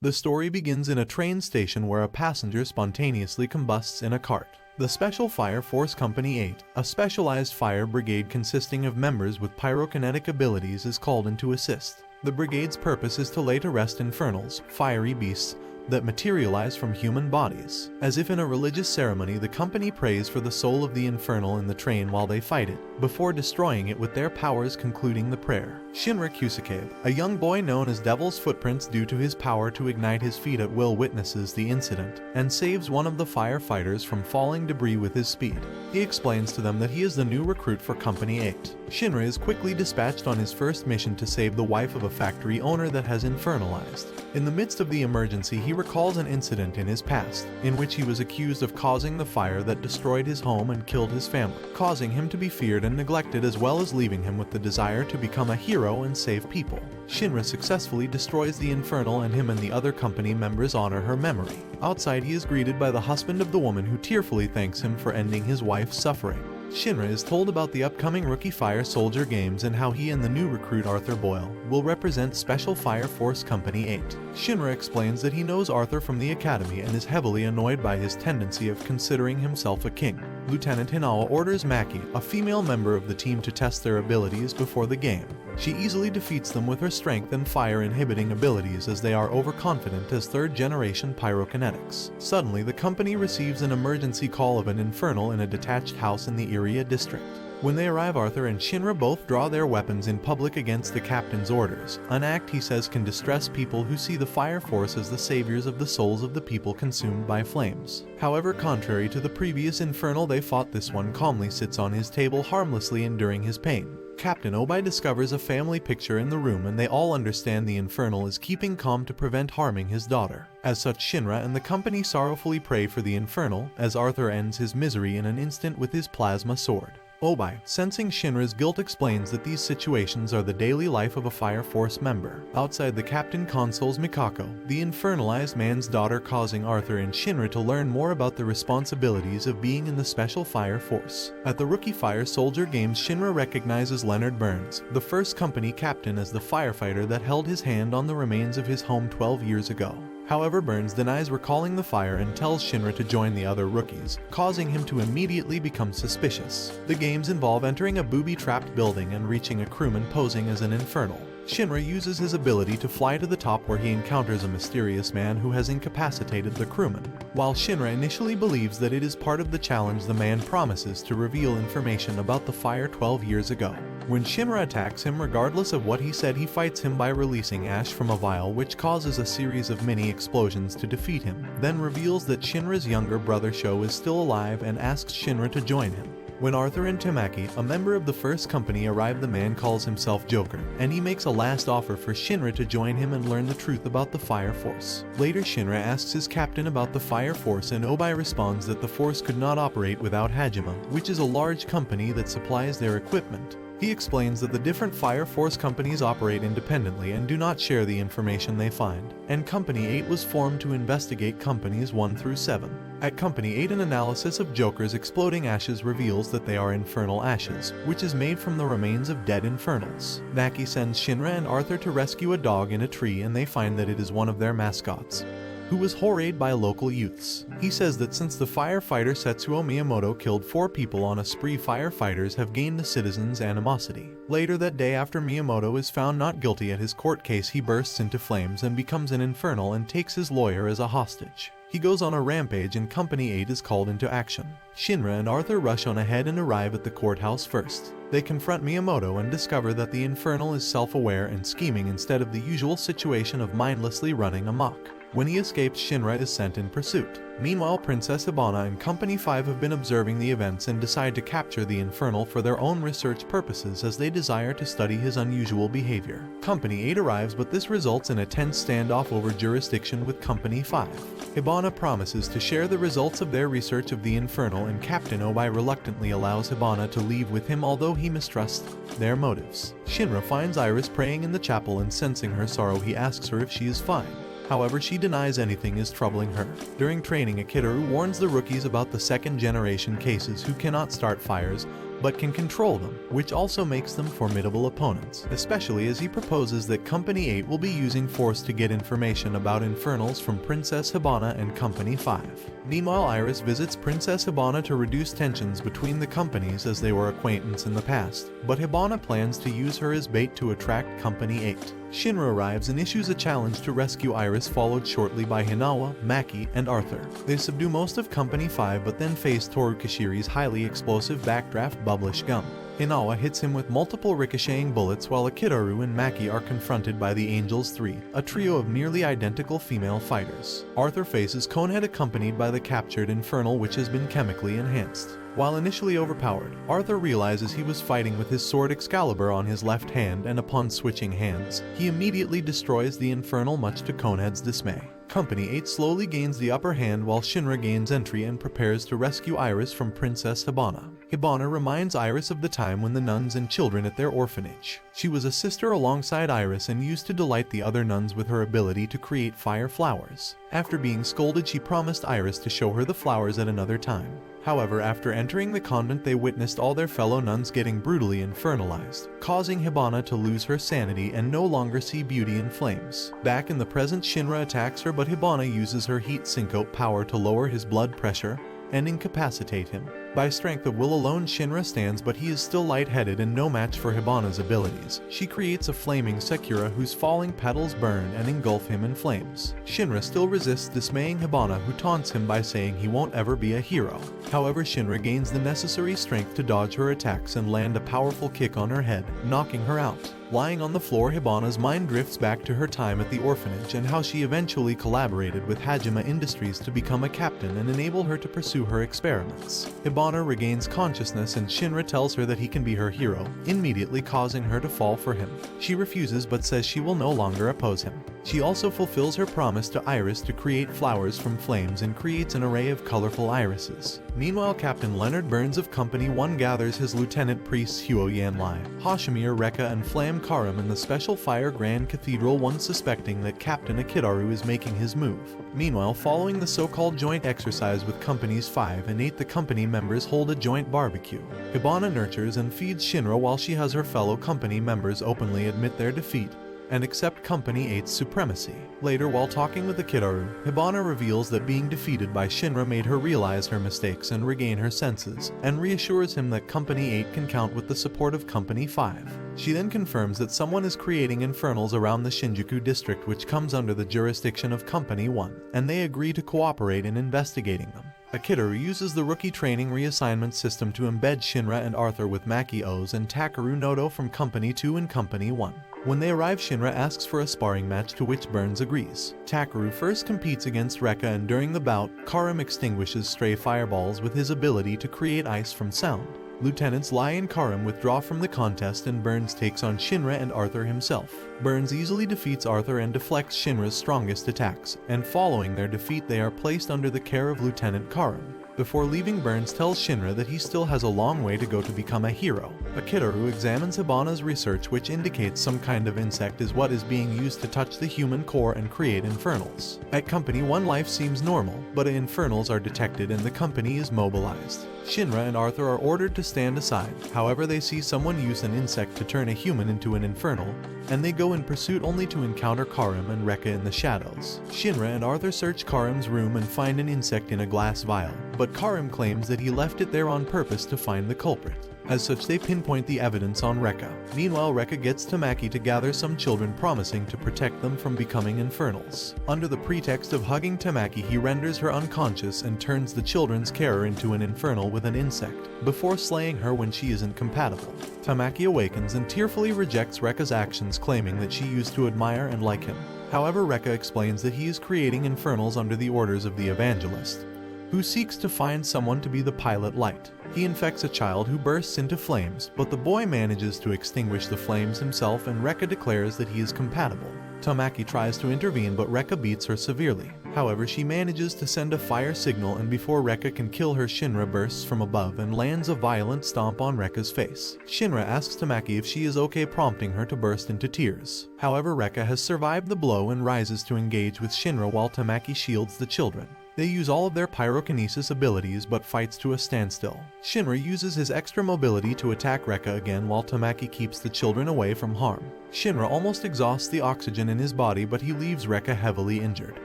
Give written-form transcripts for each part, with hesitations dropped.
The story begins in a train station where a passenger spontaneously combusts in a cart. The Special Fire Force Company 8, a specialized fire brigade consisting of members with pyrokinetic abilities, is called in to assist. The brigade's purpose is to lay to rest infernals, fiery beasts, that materialize from human bodies. As if in a religious ceremony, the company prays for the soul of the infernal in the train while they fight it, before destroying it with their powers, concluding the prayer. Shinra Kusakabe, a young boy known as Devil's Footprints due to his power to ignite his feet at will, witnesses the incident, and saves one of the firefighters from falling debris with his speed. He explains to them that he is the new recruit for Company 8. Shinra is quickly dispatched on his first mission to save the wife of a factory owner that has infernalized. In the midst of the emergency, he recalls an incident in his past, in which he was accused of causing the fire that destroyed his home and killed his family, causing him to be feared and neglected, as well as leaving him with the desire to become a hero and save people. Shinra successfully destroys the infernal, and him and the other company members honor her memory. Outside, he is greeted by the husband of the woman, who tearfully thanks him for ending his wife's suffering. Shinra is told about the upcoming Rookie Fire Soldier games and how he and the new recruit Arthur Boyle will represent Special Fire Force Company 8. Shinra explains that he knows Arthur from the academy and is heavily annoyed by his tendency of considering himself a king. Lieutenant Hinawa orders Maki, a female member of the team, to test their abilities before the game. She easily defeats them with her strength and fire-inhibiting abilities, as they are overconfident as third-generation pyrokinetics. Suddenly, the company receives an emergency call of an infernal in a detached house in the Iria district. When they arrive, Arthur and Shinra both draw their weapons in public against the captain's orders, an act he says can distress people who see the Fire Force as the saviors of the souls of the people consumed by flames. However, contrary to the previous infernal they fought, this one calmly sits on his table, harmlessly enduring his pain. Captain Obai discovers a family picture in the room, and they all understand the infernal is keeping calm to prevent harming his daughter. As such, Shinra and the company sorrowfully pray for the infernal, as Arthur ends his misery in an instant with his plasma sword. Obai, sensing Shinra's guilt, explains that these situations are the daily life of a Fire Force member. Outside, the captain consoles Mikako, the infernalized man's daughter, causing Arthur and Shinra to learn more about the responsibilities of being in the Special Fire Force. At the Rookie Fire Soldier Games, Shinra recognizes Leonard Burns, the first company captain, as the firefighter that held his hand on the remains of his home 12 years ago. However, Burns denies recalling the fire and tells Shinra to join the other rookies, causing him to immediately become suspicious. The games involve entering a booby-trapped building and reaching a crewman posing as an infernal. Shinra uses his ability to fly to the top, where he encounters a mysterious man who has incapacitated the crewman. While Shinra initially believes that it is part of the challenge, the man promises to reveal information about the fire 12 years ago. When Shinra attacks him, regardless of what he said, he fights him by releasing ash from a vial, which causes a series of mini explosions to defeat him, then reveals that Shinra's younger brother Sho is still alive and asks Shinra to join him. When Arthur and Tamaki, a member of the first company, arrive, the man calls himself Joker, and he makes a last offer for Shinra to join him and learn the truth about the Fire Force. Later, Shinra asks his captain about the Fire Force, and Obai responds that the force could not operate without Hajime, which is a large company that supplies their equipment. He explains that the different Fire Force companies operate independently and do not share the information they find, and Company 8 was formed to investigate Companies 1 through 7. At Company 8, an analysis of Joker's exploding ashes reveals that they are infernal ashes, which is made from the remains of dead infernals. Naki sends Shinra and Arthur to rescue a dog in a tree, and they find that it is one of their mascots, who was horaed by local youths. He says that since the firefighter Setsuo Miyamoto killed 4 people on a spree, firefighters have gained the citizens' animosity. Later that day, after Miyamoto is found not guilty at his court case, he bursts into flames and becomes an infernal and takes his lawyer as a hostage. He goes on a rampage, and Company 8 is called into action. Shinra and Arthur rush on ahead and arrive at the courthouse first. They confront Miyamoto and discover that the infernal is self-aware and scheming instead of the usual situation of mindlessly running amok. When he escapes, Shinra is sent in pursuit. Meanwhile, Princess Hibana and Company 5 have been observing the events and decide to capture the Infernal for their own research purposes, as they desire to study his unusual behavior. Company 8 arrives, but this results in a tense standoff over jurisdiction with Company 5. Hibana promises to share the results of their research of the Infernal, and Captain Obai reluctantly allows Hibana to leave with him, although he mistrusts their motives. Shinra finds Iris praying in the chapel, and sensing her sorrow, he asks her if she is fine. However, she denies anything is troubling her. During training, Akitaru warns the rookies about the second-generation cases who cannot start fires, but can control them, which also makes them formidable opponents, especially as he proposes that Company 8 will be using force to get information about Infernals from Princess Hibana and Company 5. Meanwhile, Iris visits Princess Hibana to reduce tensions between the companies as they were acquaintances in the past, but Hibana plans to use her as bait to attract Company 8. Shinra arrives and issues a challenge to rescue Iris, followed shortly by Hinawa, Maki, and Arthur. They subdue most of Company 5 but then face Toru Kishiri's highly explosive backdraft Bubblish Gum. Hinawa hits him with multiple ricocheting bullets while Akidaru and Maki are confronted by the Angels 3, a trio of nearly identical female fighters. Arthur faces Conehead accompanied by the captured Infernal, which has been chemically enhanced. While initially overpowered, Arthur realizes he was fighting with his sword Excalibur on his left hand, and upon switching hands, he immediately destroys the Infernal, much to Conehead's dismay. Company 8 slowly gains the upper hand while Shinra gains entry and prepares to rescue Iris from Princess Hibana. Hibana reminds Iris of the time when the nuns and children at their orphanage. She was a sister alongside Iris and used to delight the other nuns with her ability to create fire flowers. After being scolded, she promised Iris to show her the flowers at another time. However, after entering the convent, they witnessed all their fellow nuns getting brutally infernalized, causing Hibana to lose her sanity and no longer see beauty in flames. Back in the present, Shinra attacks her, but Hibana uses her heat syncope power to lower his blood pressure and incapacitate him. By strength of will alone, Shinra stands, but he is still lightheaded and no match for Hibana's abilities. She creates a flaming Sakura whose falling petals burn and engulf him in flames. Shinra still resists, dismaying Hibana, who taunts him by saying he won't ever be a hero. However, Shinra gains the necessary strength to dodge her attacks and land a powerful kick on her head, knocking her out. Lying on the floor, Hibana's mind drifts back to her time at the orphanage and how she eventually collaborated with Hajime Industries to become a captain and enable her to pursue her experiments. Hibana regains consciousness and Shinra tells her that he can be her hero, immediately causing her to fall for him. She refuses but says she will no longer oppose him. She also fulfills her promise to Iris to create flowers from flames and creates an array of colorful irises. Meanwhile, Captain Leonard Burns of Company 1 gathers his lieutenant priests Huo Yanlai, Hashimir, Rekka, and Flam Karam in the Special Fire Grand Cathedral, one suspecting that Captain Akidaru is making his move. Meanwhile, following the so-called joint exercise with Companies 5 and 8, the company members hold a joint barbecue. Hibana nurtures and feeds Shinra while she has her fellow company members openly admit their defeat and accept Company 8's supremacy. Later, while talking with Akidaru, Hibana reveals that being defeated by Shinra made her realize her mistakes and regain her senses, and reassures him that Company 8 can count with the support of Company 5. She then confirms that someone is creating infernals around the Shinjuku district, which comes under the jurisdiction of Company 1, and they agree to cooperate in investigating them. Akidaru uses the rookie training reassignment system to embed Shinra and Arthur with Maki Oz and Takaru Noto from Company 2 and Company 1. When they arrive, Shinra asks for a sparring match, to which Burns agrees. Takaru first competes against Rekka, and during the bout, Karam extinguishes stray fireballs with his ability to create ice from sound. Lieutenants Lai and Karam withdraw from the contest and Burns takes on Shinra and Arthur himself. Burns easily defeats Arthur and deflects Shinra's strongest attacks, and following their defeat they are placed under the care of Lieutenant Karam. Before leaving, Burns tells Shinra that he still has a long way to go to become a hero. Akidaru examines Hibana's research, which indicates some kind of insect is what is being used to touch the human core and create infernals. At Company 1, life seems normal, but infernals are detected and the company is mobilized. Shinra and Arthur are ordered to stand aside. However, they see someone use an insect to turn a human into an infernal, and they go in pursuit only to encounter Karam and Rekka in the shadows. Shinra and Arthur search Karam's room and find an insect in a glass vial, but Karam claims that he left it there on purpose to find the culprit. As such, they pinpoint the evidence on Rekka. Meanwhile, Rekka gets Tamaki to gather some children, promising to protect them from becoming infernals. Under the pretext of hugging Tamaki, he renders her unconscious and turns the children's carer into an infernal with an insect, before slaying her when she isn't compatible. Tamaki awakens and tearfully rejects Rekka's actions, claiming that she used to admire and like him. However, Rekka explains that he is creating infernals under the orders of the evangelist, who seeks to find someone to be the pilot light. He infects a child who bursts into flames, but the boy manages to extinguish the flames himself and Rekka declares that he is compatible. Tamaki tries to intervene, but Rekka beats her severely. However, she manages to send a fire signal, and before Rekka can kill her, Shinra bursts from above and lands a violent stomp on Rekka's face. Shinra asks Tamaki if she is okay, prompting her to burst into tears. However, Rekka has survived the blow and rises to engage with Shinra while Tamaki shields the children. They use all of their pyrokinesis abilities but fights to a standstill. Shinra uses his extra mobility to attack Rekka again while Tamaki keeps the children away from harm. Shinra almost exhausts the oxygen in his body, but he leaves Rekka heavily injured.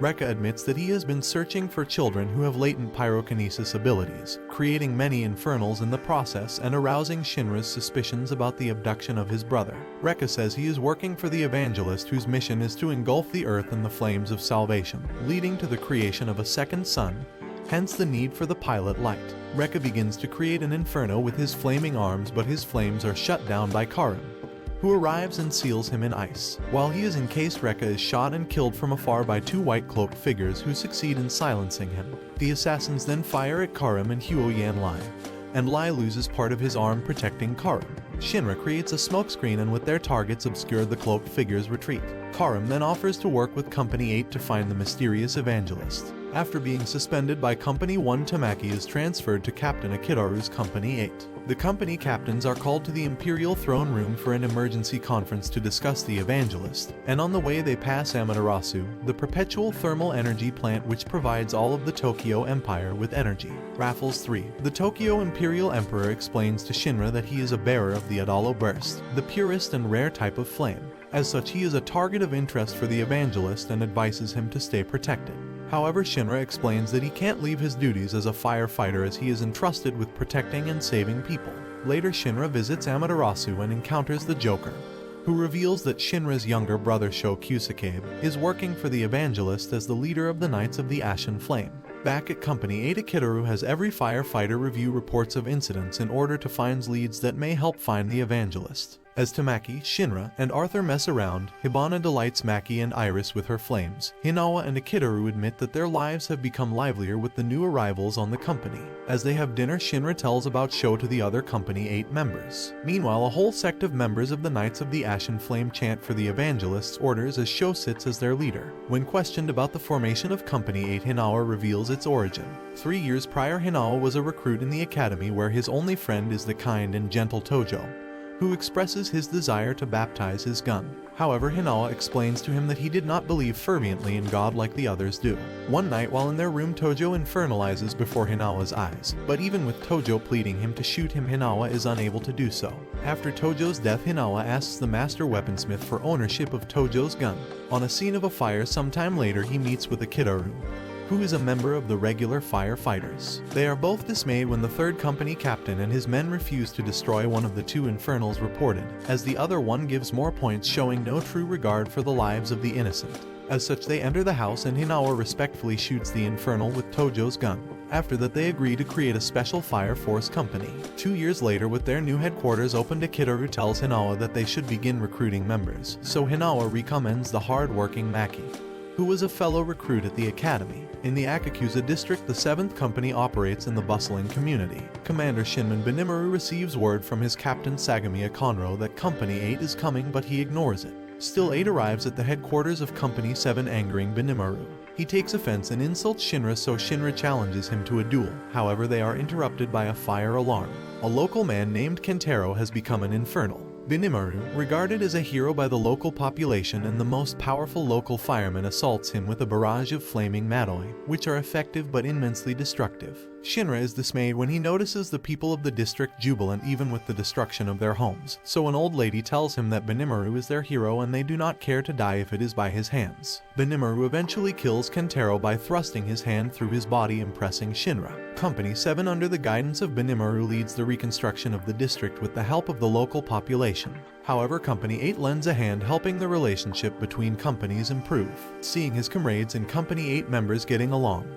Rekka admits that he has been searching for children who have latent pyrokinesis abilities, creating many infernals in the process and arousing Shinra's suspicions about the abduction of his brother. Rekka says he is working for the evangelist whose mission is to engulf the earth in the flames of salvation, leading to the creation of a second sun, hence the need for the pilot light. Rekka begins to create an inferno with his flaming arms, but his flames are shut down by Karim, who arrives and seals him in ice. While he is encased, Rekka is shot and killed from afar by two white-cloaked figures who succeed in silencing him. The assassins then fire at Karim and Huo Yan Lai, and Lai loses part of his arm protecting Karim. Shinra creates a smokescreen and with their targets obscured, the cloaked figures retreat. Karim then offers to work with Company 8 to find the mysterious evangelist. After being suspended by Company 1, Tamaki is transferred to Captain Akidaru's Company 8. The company captains are called to the Imperial Throne Room for an emergency conference to discuss the evangelist, and on the way they pass Amaterasu, the perpetual thermal energy plant which provides all of the Tokyo Empire with energy. Raffles 3. The Tokyo Imperial Emperor explains to Shinra that he is a bearer of the Adalo Burst, the purest and rare type of flame. As such, he is a target of interest for the evangelist and advises him to stay protected. However, Shinra explains that he can't leave his duties as a firefighter as he is entrusted with protecting and saving people. Later, Shinra visits Amaterasu and encounters the Joker, who reveals that Shinra's younger brother Sho Kusakabe is working for the evangelist as the leader of the Knights of the Ashen Flame. Back at Company 8, Akidaru has every firefighter review reports of incidents in order to find leads that may help find the evangelist. As Tamaki, Shinra, and Arthur mess around, Hibana delights Maki and Iris with her flames. Hinawa and Akidaru admit that their lives have become livelier with the new arrivals on the company. As they have dinner, Shinra tells about Sho to the other Company 8 members. Meanwhile, a whole sect of members of the Knights of the Ashen Flame chant for the evangelist's orders as Sho sits as their leader. When questioned about the formation of Company 8, Hinawa reveals its origin. 3 years prior, Hinawa was a recruit in the academy where his only friend is the kind and gentle Tojo, who expresses his desire to baptize his gun. However, Hinawa explains to him that he did not believe fervently in God like the others do. One night while in their room, Tojo infernalizes before Hinawa's eyes, but even with Tojo pleading him to shoot him, Hinawa is unable to do so. After Tojo's death, Hinawa asks the master weaponsmith for ownership of Tojo's gun. On a scene of a fire sometime later, he meets with Akidaru, who is a member of the regular firefighters. They are both dismayed when the third company captain and his men refuse to destroy one of the two infernals reported, as the other one gives more points, showing no true regard for the lives of the innocent. As such, they enter the house and Hinawa respectfully shoots the infernal with Tojo's gun. After that, they agree to create a special fire force company. 2 years later, with their new headquarters opened, Akidaru tells Hinawa that they should begin recruiting members, so Hinawa recommends the hard-working Maki, who was a fellow recruit at the academy. In the Akakusa district, the 7th Company operates in the bustling community. Commander Shinman Benimaru receives word from his captain Sagamiya Conro that Company 8 is coming, but he ignores it. Still, 8 arrives at the headquarters of Company 7, angering Benimaru. He takes offense and insults Shinra, so Shinra challenges him to a duel. However, they are interrupted by a fire alarm. A local man named Kentaro has become an infernal. Benimaru, regarded as a hero by the local population and the most powerful local fireman, assaults him with a barrage of flaming madoi, which are effective but immensely destructive. Shinra is dismayed when he notices the people of the district jubilant even with the destruction of their homes, so an old lady tells him that Benimaru is their hero and they do not care to die if it is by his hands. Benimaru eventually kills Kentaro by thrusting his hand through his body, impressing Shinra. Company 7, under the guidance of Benimaru, leads the reconstruction of the district with the help of the local population. However, Company 8 lends a hand, helping the relationship between companies improve. Seeing his comrades and Company 8 members getting along,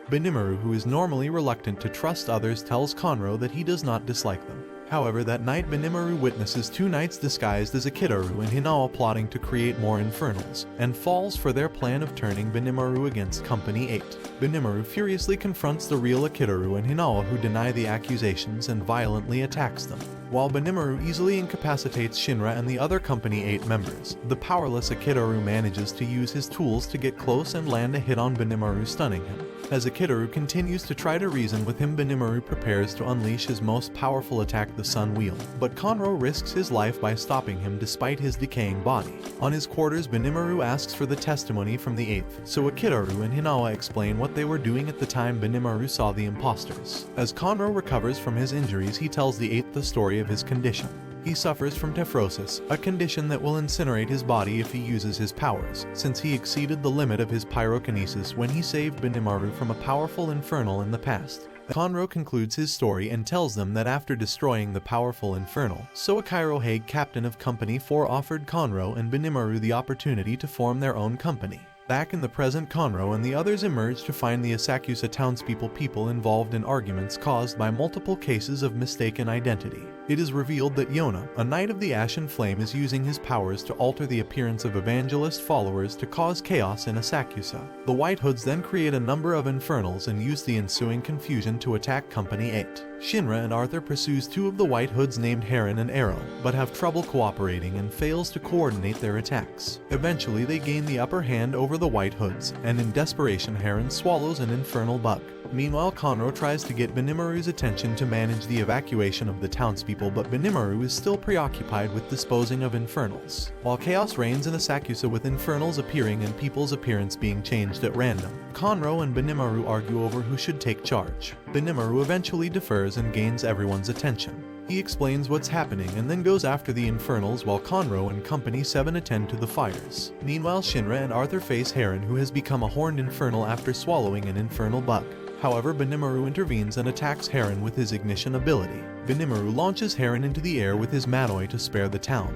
Benimaru, who is normally reluctant to trust others, tells Conro that he does not dislike them. However, that night Benimaru witnesses 2 knights disguised as Akidaru and Hinawa plotting to create more infernals, and falls for their plan of turning Benimaru against Company 8. Benimaru furiously confronts the real Akidaru and Hinawa, who deny the accusations and violently attacks them. While Benimaru easily incapacitates Shinra and the other Company 8 members, the powerless Akidaru manages to use his tools to get close and land a hit on Benimaru, stunning him. As Akitaru continues to try to reason with him, Benimaru prepares to unleash his most powerful attack, the Sun Wheel, but Conro risks his life by stopping him despite his decaying body. On his quarters, Benimaru asks for the testimony from the 8th, so Akitaru and Hinawa explain what they were doing at the time Benimaru saw the imposters. As Conro recovers from his injuries, he tells the 8th the story of his condition. He suffers from tephrosis, a condition that will incinerate his body if he uses his powers, since he exceeded the limit of his pyrokinesis when he saved Benimaru from a powerful Infernal in the past. Conro concludes his story and tells them that after destroying the powerful Infernal, Soakiro Haig, captain of Company 4, offered Conro and Benimaru the opportunity to form their own company. Back in the present, Conro and the others emerge to find the Asakusa townspeople involved in arguments caused by multiple cases of mistaken identity. It is revealed that Yona, a knight of the Ashen Flame, is using his powers to alter the appearance of evangelist followers to cause chaos in Asakusa. The White Hoods then create a number of Infernals and use the ensuing confusion to attack Company 8. Shinra and Arthur pursues 2 of the White Hoods named Heron and Arrow, but have trouble cooperating and fails to coordinate their attacks. Eventually they gain the upper hand over the White Hoods, and in desperation Heron swallows an infernal bug. Meanwhile, Conro tries to get Benimaru's attention to manage the evacuation of the townspeople, but Benimaru is still preoccupied with disposing of Infernals. While chaos reigns in Asakusa with Infernals appearing and people's appearance being changed at random, Conro and Benimaru argue over who should take charge. Benimaru eventually defers and gains everyone's attention. He explains what's happening and then goes after the Infernals while Conro and Company 7 attend to the fires. Meanwhile, Shinra and Arthur face Heron, who has become a horned Infernal after swallowing an infernal bug. However, Benimaru intervenes and attacks Heron with his ignition ability. Benimaru launches Heron into the air with his Madoi to spare the town,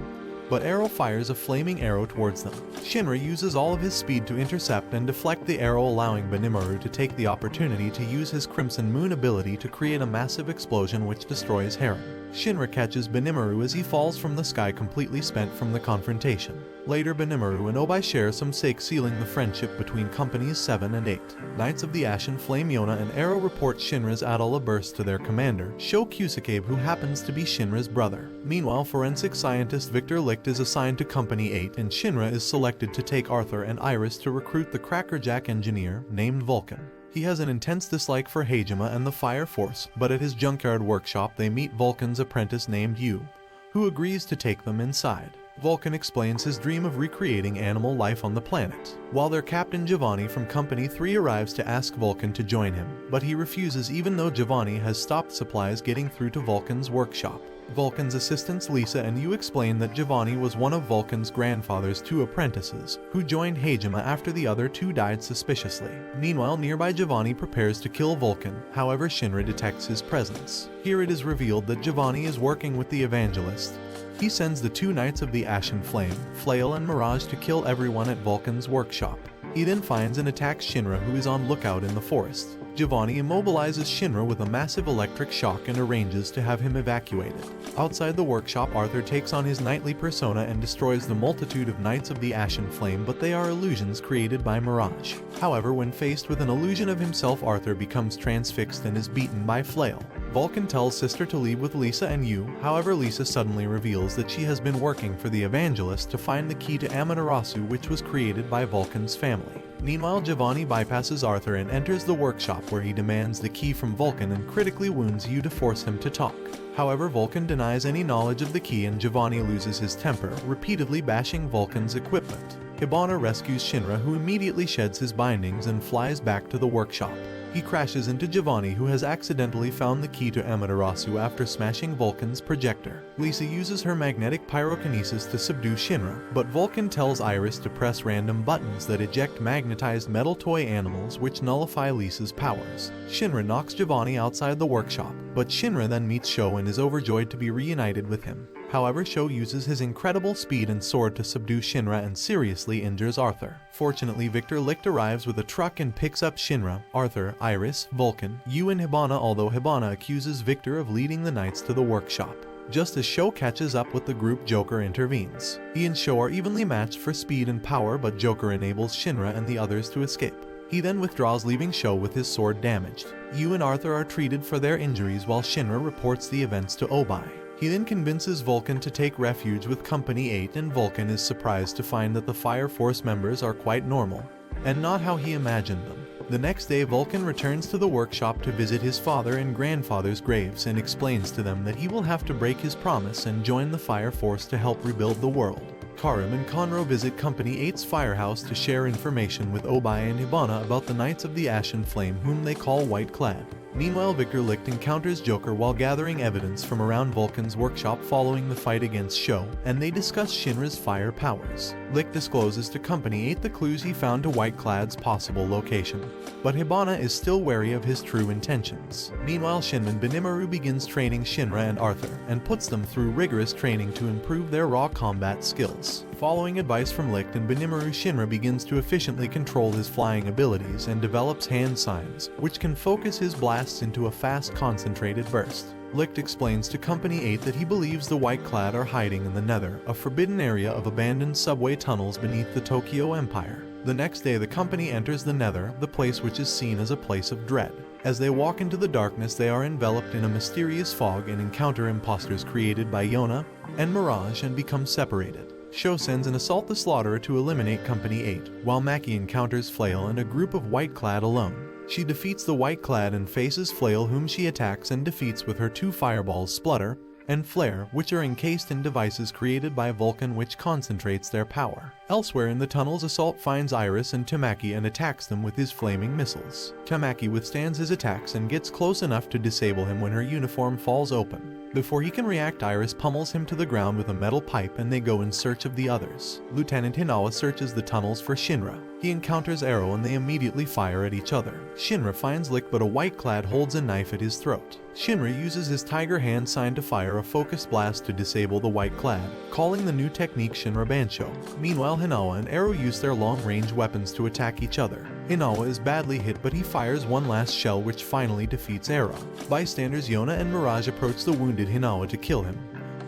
but Arrow fires a flaming arrow towards them. Shinra uses all of his speed to intercept and deflect the arrow, allowing Benimaru to take the opportunity to use his Crimson Moon ability to create a massive explosion which destroys Heron. Shinra catches Benimaru as he falls from the sky, completely spent from the confrontation. Later, Benimaru and Obai share some sake, sealing the friendship between Companies 7 and 8. Knights of the Ashen Flame Yona and Arrow report Shinra's Adala burst to their commander, Sho Kusakabe, who happens to be Shinra's brother. Meanwhile, forensic scientist Victor Licht is assigned to Company 8, and Shinra is selected to take Arthur and Iris to recruit the crackerjack engineer named Vulcan. He has an intense dislike for Heijima and the Fire Force, but at his junkyard workshop they meet Vulcan's apprentice named Yu, who agrees to take them inside. Vulcan explains his dream of recreating animal life on the planet, while their captain Giovanni from Company 3 arrives to ask Vulcan to join him, but he refuses even though Giovanni has stopped supplies getting through to Vulcan's workshop. Vulcan's assistants Lisa and Yu explain that Giovanni was one of Vulcan's grandfather's 2 apprentices, who joined Heijima after the other 2 died suspiciously. Meanwhile, nearby Giovanni prepares to kill Vulcan, however Shinra detects his presence. Here it is revealed that Giovanni is working with the Evangelist. He sends the 2 Knights of the Ashen Flame, Flail and Mirage, to kill everyone at Vulcan's workshop. He then finds and attacks Shinra, who is on lookout in the forest. Giovanni immobilizes Shinra with a massive electric shock and arranges to have him evacuated. Outside the workshop, Arthur takes on his knightly persona and destroys the multitude of Knights of the Ashen Flame, but they are illusions created by Mirage. However, when faced with an illusion of himself, Arthur becomes transfixed and is beaten by Flail. Vulcan tells Sister to leave with Lisa and Yu, however Lisa suddenly reveals that she has been working for the Evangelist to find the key to Amaterasu, which was created by Vulcan's family. Meanwhile, Giovanni bypasses Arthur and enters the workshop, where he demands the key from Vulcan and critically wounds Yu to force him to talk. However, Vulcan denies any knowledge of the key and Giovanni loses his temper, repeatedly bashing Vulcan's equipment. Hibana rescues Shinra, who immediately sheds his bindings and flies back to the workshop. He crashes into Giovanni, who has accidentally found the key to Amaterasu after smashing Vulcan's projector. Lisa uses her magnetic pyrokinesis to subdue Shinra, but Vulcan tells Iris to press random buttons that eject magnetized metal toy animals which nullify Lisa's powers. Shinra knocks Giovanni outside the workshop, but Shinra then meets Sho and is overjoyed to be reunited with him. However, Sho uses his incredible speed and sword to subdue Shinra and seriously injures Arthur. Fortunately, Victor Licht arrives with a truck and picks up Shinra, Arthur, Iris, Vulcan, Yu and Hibana, although Hibana accuses Victor of leading the Knights to the workshop. Just as Sho catches up with the group, Joker intervenes. He and Sho are evenly matched for speed and power, but Joker enables Shinra and the others to escape. He then withdraws, leaving Sho with his sword damaged. Yu and Arthur are treated for their injuries while Shinra reports the events to Obai. He then convinces Vulcan to take refuge with Company 8, and Vulcan is surprised to find that the Fire Force members are quite normal, and not how he imagined them. The next day, Vulcan returns to the workshop to visit his father and grandfather's graves and explains to them that he will have to break his promise and join the Fire Force to help rebuild the world. Karim and Conro visit Company 8's firehouse to share information with Obai and Hibana about the Knights of the Ashen Flame, whom they call White Clad. Meanwhile, Victor Licht encounters Joker while gathering evidence from around Vulcan's workshop following the fight against Sho, and they discuss Shinra's fire powers. Licht discloses to Company 8 the clues he found to White Clad's possible location, but Hibana is still wary of his true intentions. Meanwhile, Shinman Benimaru begins training Shinra and Arthur, and puts them through rigorous training to improve their raw combat skills. Following advice from Licht and Benimaru, Shinra begins to efficiently control his flying abilities and develops hand signs, which can focus his blasts into a fast, concentrated burst. Licht explains to Company 8 that he believes the White Clad are hiding in the Nether, a forbidden area of abandoned subway tunnels beneath the Tokyo Empire. The next day, the company enters the Nether, the place which is seen as a place of dread. As they walk into the darkness, they are enveloped in a mysterious fog and encounter imposters created by Yona and Mirage and become separated. Sho sends an Assault the Slaughterer to eliminate Company 8, while Maki encounters Flail and a group of White Clad alone. She defeats the White Clad and faces Flail, whom she attacks and defeats with her two fireballs, Splutter and Flare, which are encased in devices created by Vulcan which concentrates their power. Elsewhere in the tunnels, Assault finds Iris and Tamaki and attacks them with his flaming missiles. Tamaki withstands his attacks and gets close enough to disable him when her uniform falls open. Before he can react, Iris pummels him to the ground with a metal pipe and they go in search of the others. Lieutenant Hinawa searches the tunnels for Shinra. He encounters Arrow and they immediately fire at each other. Shinra finds Lick, but a White Clad holds a knife at his throat. Shinra uses his tiger hand sign to fire a focused blast to disable the White Clad, calling the new technique Shinra Bansho. Meanwhile, Hinawa and Arrow use their long-range weapons to attack each other. Hinawa is badly hit, but he fires one last shell which finally defeats Arrow. Bystanders Yona and Mirage approach the wounded Hinawa to kill him,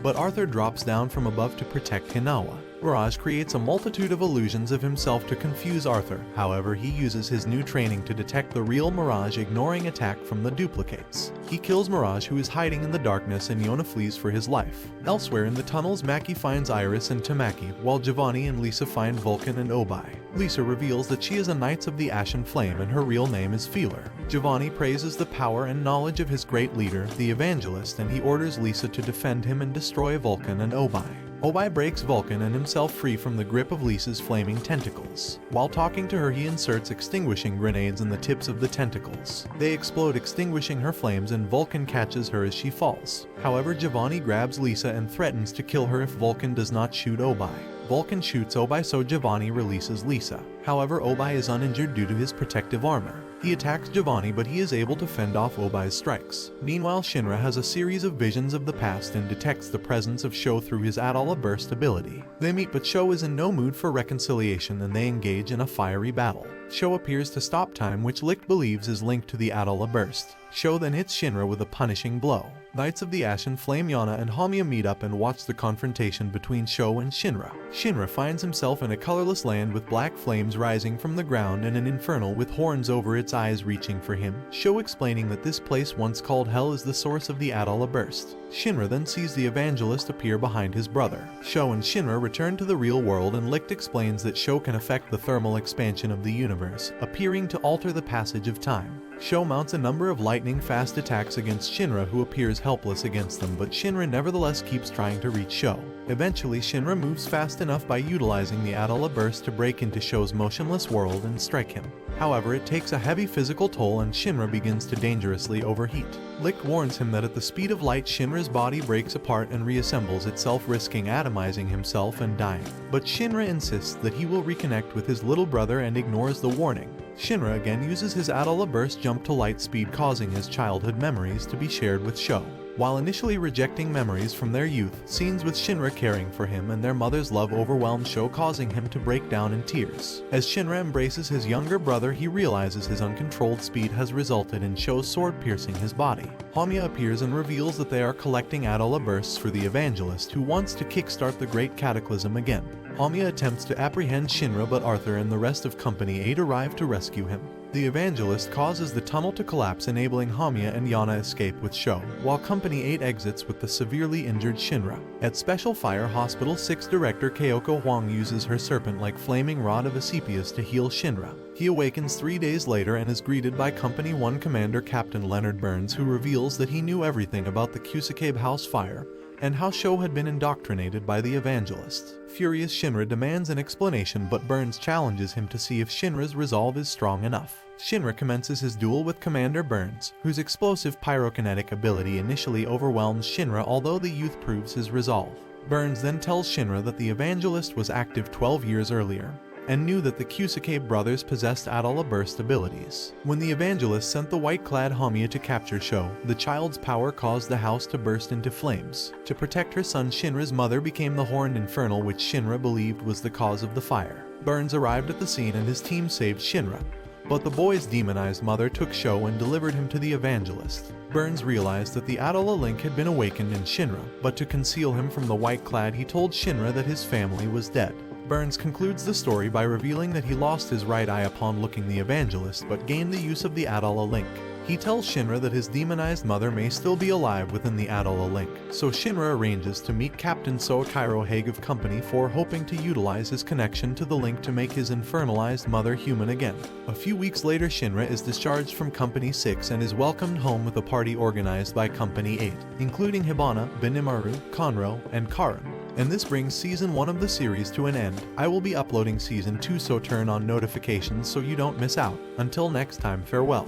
but Arthur drops down from above to protect Hinawa. Mirage creates a multitude of illusions of himself to confuse Arthur. However, he uses his new training to detect the real Mirage, ignoring attack from the duplicates. He kills Mirage, who is hiding in the darkness, and Yona flees for his life. Elsewhere in the tunnels, Maki finds Iris and Tamaki, while Giovanni and Lisa find Vulcan and Obai. Lisa reveals that she is a Knights of the Ashen Flame and her real name is Feeler. Giovanni praises the power and knowledge of his great leader, the Evangelist, and he orders Lisa to defend him and destroy Vulcan and Obai. Obai breaks Vulcan and himself free from the grip of Lisa's flaming tentacles. While talking to her, he inserts extinguishing grenades in the tips of the tentacles. They explode, extinguishing her flames, and Vulcan catches her as she falls. However, Giovanni grabs Lisa and threatens to kill her if Vulcan does not shoot Obai. Vulcan shoots Obai, so Giovanni releases Lisa. However, Obai is uninjured due to his protective armor. He attacks Giovanni, but he is able to fend off Obai's strikes. Meanwhile, Shinra has a series of visions of the past and detects the presence of Sho through his Adala Burst ability. They meet, but Sho is in no mood for reconciliation and they engage in a fiery battle. Sho appears to stop time, which Licht believes is linked to the Adala Burst. Sho then hits Shinra with a punishing blow. Knights of the Ashen Flame Yana and Hamiya meet up and watch the confrontation between Sho and Shinra. Shinra finds himself in a colorless land with black flames rising from the ground and an Infernal with horns over its eyes reaching for him. Sho explaining that this place, once called Hell, is the source of the Adala Burst. Shinra then sees the Evangelist appear behind his brother. Sho and Shinra return to the real world and Licht explains that Sho can affect the thermal expansion of the universe, appearing to alter the passage of time. Sho mounts a number of lightning-fast attacks against Shinra, who appears helpless against them, but Shinra nevertheless keeps trying to reach Sho. Eventually, Shinra moves fast enough by utilizing the Adala Burst to break into Sho's motionless world and strike him. However, it takes a heavy physical toll and Shinra begins to dangerously overheat. Licht warns him that at the speed of light, Shinra's body breaks apart and reassembles itself, risking atomizing himself and dying. But Shinra insists that he will reconnect with his little brother and ignores the warning. Shinra again uses his Adala Burst jump to light speed, causing his childhood memories to be shared with Sho. While initially rejecting memories from their youth, scenes with Shinra caring for him and their mother's love overwhelm Sho, causing him to break down in tears. As Shinra embraces his younger brother, he realizes his uncontrolled speed has resulted in Sho's sword piercing his body. Hamiya appears and reveals that they are collecting Adala Bursts for the Evangelist, who wants to kickstart the Great Cataclysm again. Hamiya attempts to apprehend Shinra, but Arthur and the rest of Company 8 arrive to rescue him. The Evangelist causes the tunnel to collapse, enabling Hamiya and Yana escape with Sho, while Company 8 exits with the severely injured Shinra. At Special Fire Hospital 6, Director Kyoko Huang uses her serpent-like flaming rod of Asclepius to heal Shinra. He awakens 3 days later and is greeted by Company 1 Commander Captain Leonard Burns, who reveals that he knew everything about the Kusakabe house fire and how Sho had been indoctrinated by the Evangelist. Furious Shinra demands an explanation, but Burns challenges him to see if Shinra's resolve is strong enough. Shinra commences his duel with Commander Burns, whose explosive pyrokinetic ability initially overwhelms Shinra, although the youth proves his resolve. Burns then tells Shinra that the Evangelist was active 12 years earlier, and knew that the Kusakabe brothers possessed Adala burst abilities. When the Evangelist sent the White Clad Hamiya to capture Sho, the child's power caused the house to burst into flames. To protect her son, Shinra's mother became the horned Infernal, which Shinra believed was the cause of the fire. Burns arrived at the scene and his team saved Shinra, but the boy's demonized mother took Sho and delivered him to the Evangelist. Burns realized that the Adala link had been awakened in Shinra, but to conceal him from the White Clad, he told Shinra that his family was dead. Burns concludes the story by revealing that he lost his right eye upon looking the Evangelist, but gained the use of the Adala link. He tells Shinra that his demonized mother may still be alive within the Adala link, so Shinra arranges to meet Captain Soichiro Haig of Company 4, hoping to utilize his connection to the link to make his infernalized mother human again. A few weeks later, Shinra is discharged from Company 6 and is welcomed home with a party organized by Company 8, including Hibana, Benimaru, Conro, and Karin. And this brings Season 1 of the series to an end. I will be uploading Season 2, so turn on notifications so you don't miss out. Until next time, farewell.